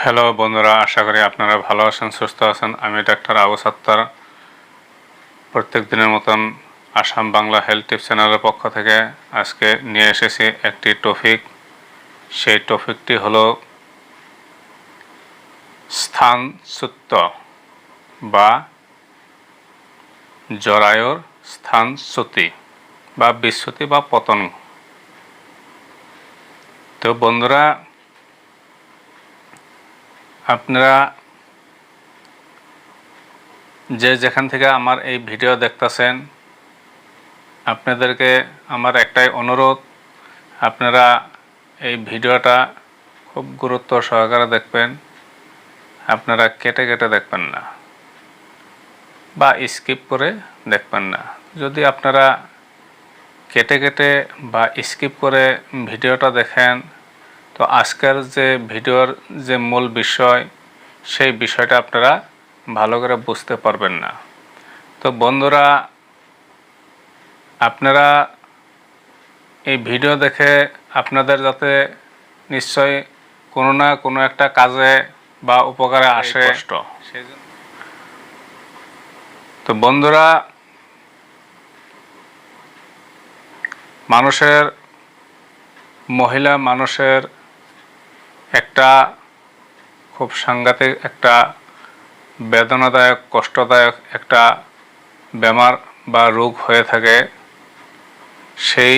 Hello বন্ধুরা, আশা করি আপনারা ভালো আছেন, সুস্থ আছেন। আমি ডাক্তার আবু সাত্তার প্রত্যেক দিনের মতন আসাম বাংলা হেলথ টিপস চ্যানেলের পক্ষ থেকে আজকে নিয়ে এসেছি একটি টপিক। সেই টপিকটি হলো স্থানচ্যুত বা জরায়ুর স্থানচ্যুতি বা বিচ্যুতি বা পতন। তো বন্ধুরা, আপনারা যেখান থেকে আমার এই ভিডিও দেখতেছেন, আপনাদেরকে আমার একটাই অনুরোধ, আপনারা এই ভিডিওটা খুব গুরুত্ব সহকারে দেখবেন। আপনারা কেটে কেটে দেখবেন না বা স্কিপ করে দেখবেন না। যদি আপনারা কেটে কেটে বা স্কিপ করে ভিডিওটা দেখেন, তো আজকের যে ভিডিওর যে মূল বিষয়, সেই বিষয়টা আপনারা ভালো করে বুঝতে পারবেন না। তো বন্ধুরা, আপনারা এই ভিডিও দেখে আপনাদের যাতে নিশ্চয়ই কোনো না কোনো একটা কাজে বা উপকারে আসে। তো বন্ধুরা, মহিলা মানুষের একটা খুব সাংঘাতিক একটা বেদনাদায়ক কষ্টদায়ক একটা বেমার বা রোগ হয়ে থাকে। সেই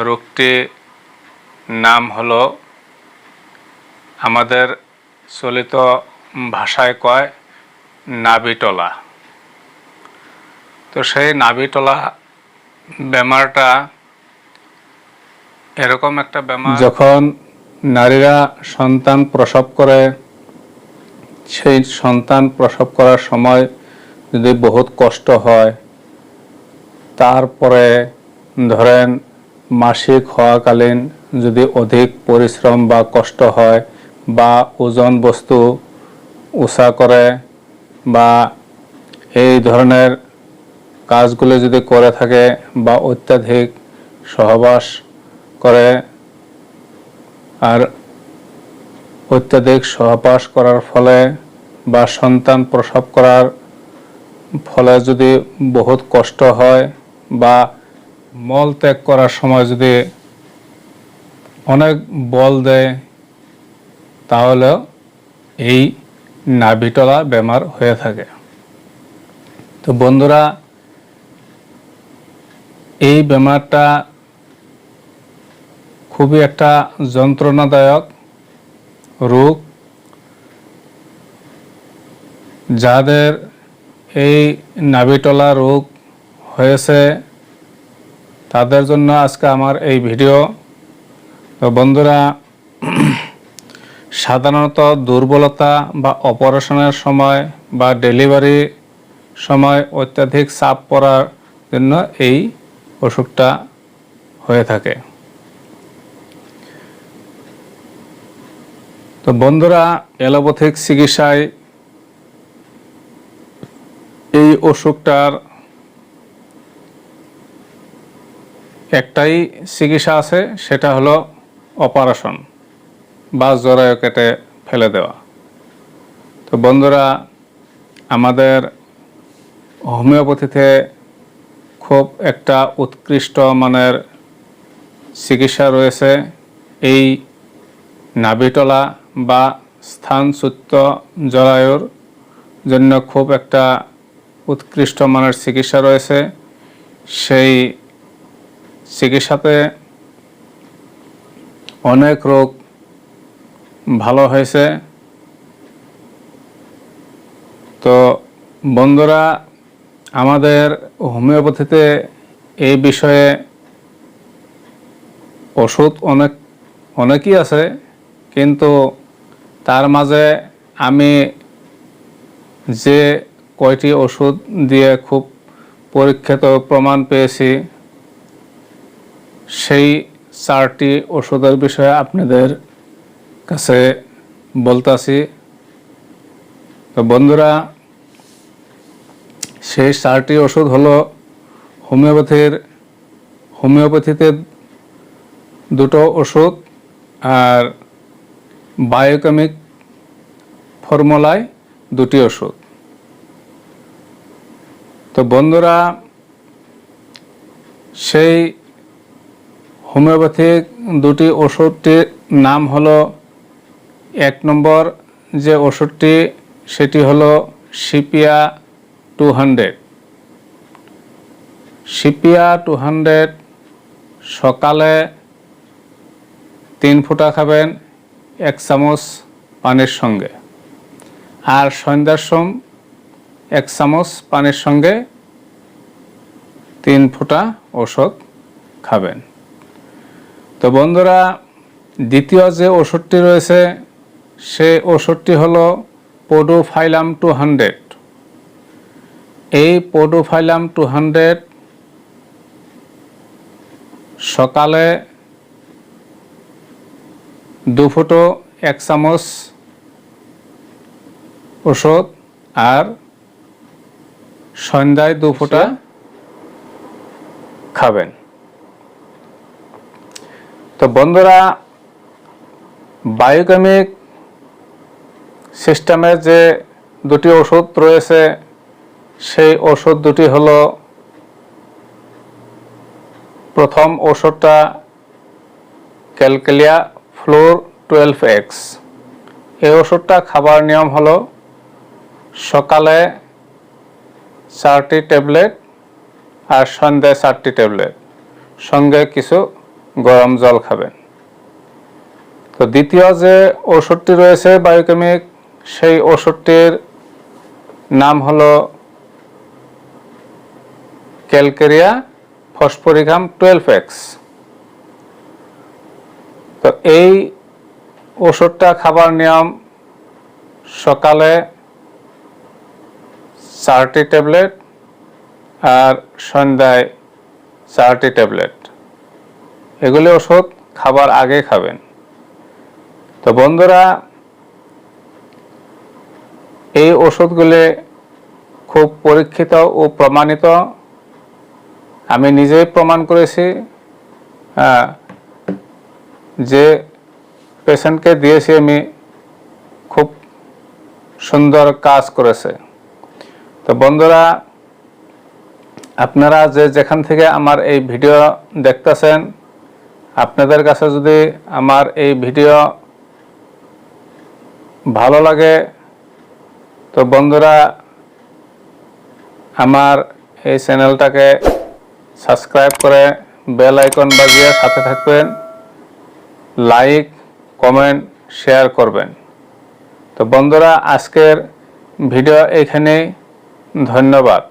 রোগটির নাম হলো, আমাদের চলিত ভাষায় কয় নাভিটলা। তো সেই নাভিটলা বেমারটা এরকম একটা বেমার, যখন নারীরা সন্তান প্রসব করে, সেই সন্তান প্রসব করার সময় যদি বহুত কষ্ট হয়, তারপরে ধরেন মাসিক হওয়াকালীন যদি অধিক পরিশ্রম বা কষ্ট হয়, বা ওজন বস্তু উঁচা করে বা এই ধরনের কাজগুলো যদি করে থাকে, বা অত্যাধিক সহবাস করে, আর অত্যাধিক সহবাস করার ফলে বা সন্তান প্রসব করার ফলে যদি বহুত কষ্ট হয়, বা মল ত্যাগ করার সময় যদি অনেক বল দেয়, তাহলে এই নাভিটলা বেমার হয়ে থাকে। তো বন্ধুরা, এই বেমারটা খুবই একটা যন্ত্রণাদায়ক রোগ। যাদের এই নাভিটলা রোগ হয়েছে, তাদের জন্য আজকে আমার এই ভিডিও। তো বন্ধুরা, সাধারণত দুর্বলতা বা অপারেশনের সময় বা ডেলিভারি সময় অত্যাধিক চাপ পড়ার জন্য এই অসুখটা হয়ে থাকে। তো বন্ধুরা, অ্যালোপ্যাথিক চিকিৎসায় এই অসুখটার একটাই চিকিৎসা আছে, সেটা হলো অপারেশন বা জরায়ু কেটে ফেলে দেওয়া। তো বন্ধুরা, আমাদের হোমিওপ্যাথিতে খুব একটা উৎকৃষ্ট মানের চিকিৎসা রয়েছে। এই নাভিটলা বা স্থানচ্যুত জরায়ুর জন্য খুব একটা উৎকৃষ্ট মানের চিকিৎসা রয়েছে। সেই চিকিৎসাতে অনেক রোগ ভালো হয়েছে। তো বন্ধুরা, আমাদের হোমিওপ্যাথিতে এই বিষয়ে ওষুধ অনেকই আছে, কিন্তু তার মাঝে আমি যে কয়টি ওষুধ দিয়ে খুব পরীক্ষিত প্রমাণ পেয়েছি, সেই 4টি ওষুধের বিষয়ে আপনাদের কাছে বলতাছি। তো বন্ধুরা, সেই 4টি ওষুধ হলো হোমিওপ্যাথিতে দুটো ওষুধ, আর বায়োকেমিক ফর্মুলায় দুটি ওষুধ। তো বন্ধুরা, সেই হোমিওপ্যাথিক দুটি ওষুধটির নাম হলো, 1 নম্বর যে ওষুধটি সেটি হলো সিপিয়া 200। সিপিয়া 200 সকালে 3 ফোঁটা খাবেন 1 চামচ পানির সঙ্গে, আর সন্ধ্যার সময় 1 চামচ পানির সঙ্গে 3 ফোঁটা ওষুধ খাবেন। তো বন্ধুরা, দ্বিতীয় যে ওষুধটি রয়েছে সেই ওষুধটি হলো পোডোফাইলাম 200। এই পোডোফাইলাম 200 সকালে 2 ফুটো 1 চামচ ওষুধ, আর সন্ধ্যায় 2 ফোঁটা খাবেন। তো বন্ধুরা, বায়োকেমিক সিস্টেমে যে দুটি ওষুধ রয়েছে সেই ওষুধ দুটি হলো, প্রথম ওষুধটা ক্যালকেলিয়া ফ্লোর 12X। এই ওষুধটা খাবার নিয়ম হলো সকালে 4টি ট্যাবলেট আর সন্ধ্যায় 4টি ট্যাবলেট, সঙ্গে কিছু গরম জল খাবেন। তো দ্বিতীয় যে ওষুধটি রয়েছে বায়োকেমিক, সেই ওষুধটির নাম হলো ক্যালকেরিয়া ফসফরিকাম 12X। তো এই ওষুধটা খাবার নিয়ম সকালে 4টি ট্যাবলেট আর সন্ধ্যায় 4টি ট্যাবলেট। এগুলি ওষুধ খাবার আগে খাবেন। তো বন্ধুরা, এই ওষুধগুলি খুব পরীক্ষিত ও প্রমাণিত। আমি নিজেই প্রমাণ করেছি, যে পেশেন্টকে দিয়েছি আমি, খুব সুন্দর কাজ করেছে। তো বন্ধুরা, আপনারা যে যেখান থেকে আমার এই ভিডিও দেখতেছেন, আপনাদের কাছে যদি আমার এই ভিডিও ভালো লাগে, তো বন্ধুরা আমার এই চ্যানেলটাকে সাবস্ক্রাইব করে বেল আইকন বাজিয়ে সাথে থাকবেন, লাইক, কমেন্ট, শেয়ার করবেন। তো বন্ধুরা, আজকের ভিডিও এইখানেই। ধন্যবাদ।